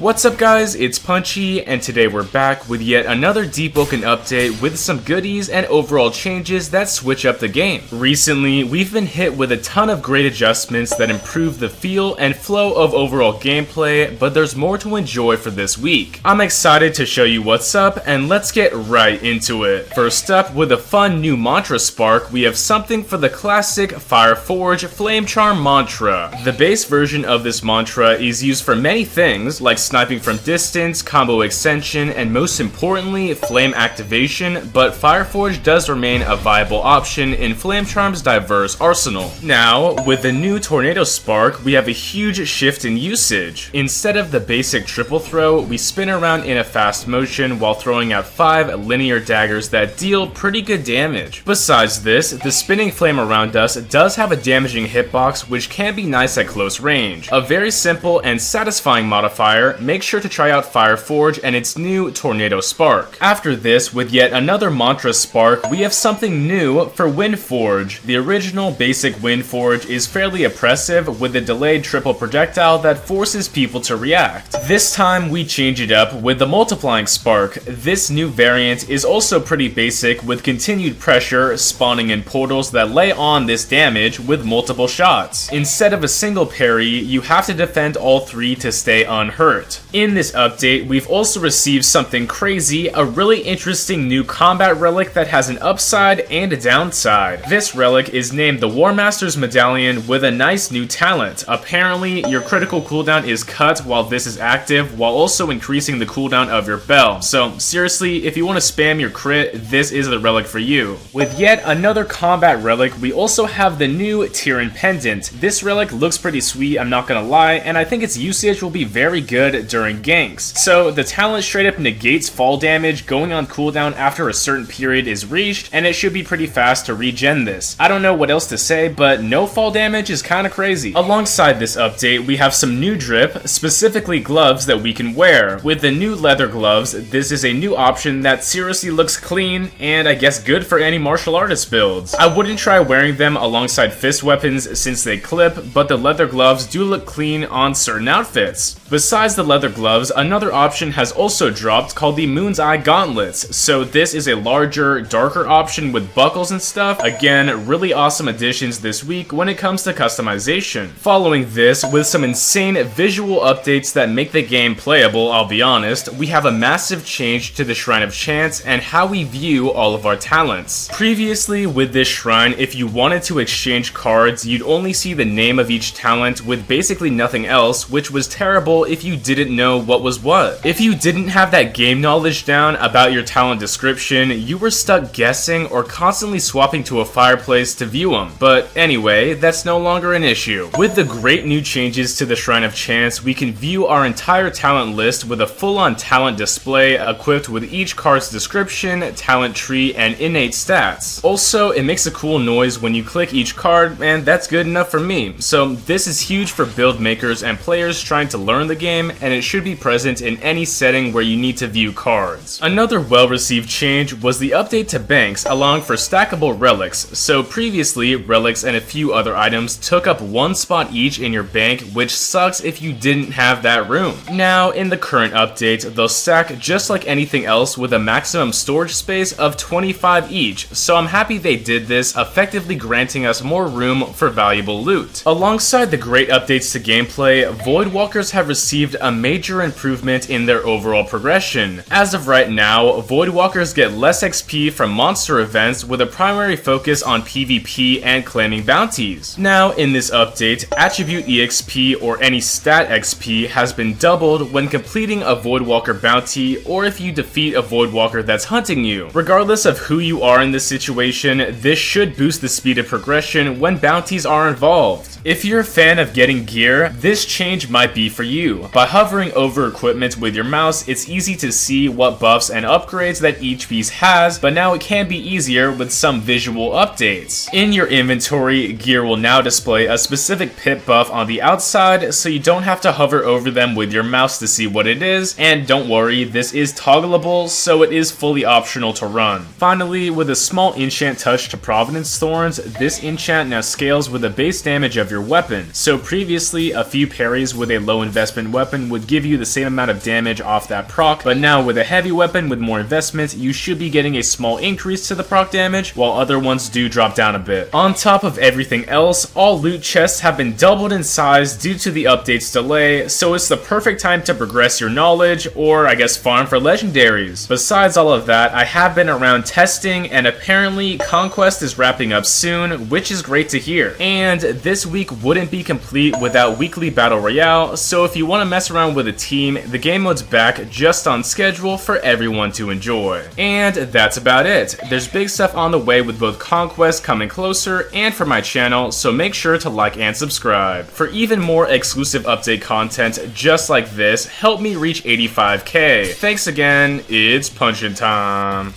What's up guys, it's Punchy, and today we're back with yet another Deepwoken update with some goodies and overall changes that switch up the game. Recently, we've been hit with a ton of great adjustments that improve the feel and flow of overall gameplay, but there's more to enjoy for this week. I'm excited to show you what's up, and let's get right into it. First up, with a fun new mantra spark, we have something for the classic Fireforge Flame Charm mantra. The base version of this mantra is used for many things, like sniping from distance, combo extension, and most importantly, flame activation, but Fireforge does remain a viable option in Flame Charm's diverse arsenal. Now, with the new Tornado Spark, we have a huge shift in usage. Instead of the basic triple throw, we spin around in a fast motion while throwing out 5 linear daggers that deal pretty good damage. Besides this, the spinning flame around us does have a damaging hitbox, which can be nice at close range. A very simple and satisfying modifier. Make sure to try out Fireforge and its new Tornado Spark. After this, with yet another mantra spark, we have something new for Windforge. The original basic Windforge is fairly oppressive with a delayed triple projectile that forces people to react. This time we change it up with the multiplying spark. This new variant is also pretty basic with continued pressure spawning in portals that lay on this damage with multiple shots. Instead of a single parry, you have to defend all 3 to stay unhurt. In this update, we've also received something crazy, a really interesting new combat relic that has an upside and a downside. This relic is named the Warmaster's Medallion with a nice new talent. Apparently, your critical cooldown is cut while this is active, while also increasing the cooldown of your bell. So seriously, if you want to spam your crit, this is the relic for you. With yet another combat relic, we also have the new Tiran Pendant. This relic looks pretty sweet, I'm not gonna lie, and I think its usage will be very good during ganks. So the talent straight up negates fall damage going on cooldown after a certain period is reached, and it should be pretty fast to regen this. I don't know what else to say, but no fall damage is kinda crazy. Alongside this update, we have some new drip, specifically gloves that we can wear. With the new leather gloves, this is a new option that seriously looks clean, and I guess good for any martial artist builds. I wouldn't try wearing them alongside fist weapons since they clip, but the leather gloves do look clean on certain outfits. Besides the leather gloves, another option has also dropped called the Moon's Eye Gauntlets. So this is a larger, darker option with buckles and stuff. Again, really awesome additions this week when it comes to customization. Following this, with some insane visual updates that make the game playable, I'll be honest, we have a massive change to the Shrine of Chance and how we view all of our talents. Previously, with this shrine, if you wanted to exchange cards, you'd only see the name of each talent with basically nothing else, which was terrible if you didn't know what was what. If you didn't have that game knowledge down about your talent description, you were stuck guessing or constantly swapping to a fireplace to view them. But anyway, that's no longer an issue. With the great new changes to the Shrine of Chance, we can view our entire talent list with a full-on talent display equipped with each card's description, talent tree, and innate stats. Also, it makes a cool noise when you click each card, and that's good enough for me. So this is huge for build makers and players trying to learn the game, and it should be present in any setting where you need to view cards. Another well-received change was the update to banks, allowing for stackable relics. So previously, relics and a few other items took up 1 spot each in your bank, which sucks if you didn't have that room. Now, in the current update, they'll stack just like anything else with a maximum storage space of 25 each, so I'm happy they did this, effectively granting us more room for valuable loot. Alongside the great updates to gameplay, Voidwalkers have received a major improvement in their overall progression. As of right now, Voidwalkers get less XP from monster events with a primary focus on PvP and claiming bounties. Now, in this update, Attribute EXP or any stat XP has been doubled when completing a Voidwalker bounty or if you defeat a Voidwalker that's hunting you. Regardless of who you are in this situation, this should boost the speed of progression when bounties are involved. If you're a fan of getting gear, this change might be for you. By hovering over equipment with your mouse, it's easy to see what buffs and upgrades that each piece has, but now it can be easier with some visual updates. In your inventory, gear will now display a specific pip buff on the outside, so you don't have to hover over them with your mouse to see what it is, and don't worry, this is toggleable, so it is fully optional to run. Finally, with a small enchant touch to Providence Thorns, this enchant now scales with the base damage of your weapon. So previously, a few parries with a low investment weapon would give you the same amount of damage off that proc, but now with a heavy weapon with more investment, you should be getting a small increase to the proc damage, while other ones do drop down a bit. On top of everything else, all loot chests have been doubled in size due to the update's delay, so it's the perfect time to progress your knowledge, or I guess farm for legendaries. Besides all of that, I have been around testing, and apparently Conquest is wrapping up soon, which is great to hear. And this week wouldn't be complete without weekly battle royale, so if you want to mess around with a team, the game mode's back just on schedule for everyone to enjoy. And that's about it. There's big stuff on the way with both Conquest coming closer and for my channel, so make sure to like and subscribe. For even more exclusive update content just like this, help me reach 85k. Thanks again, it's punchin' time.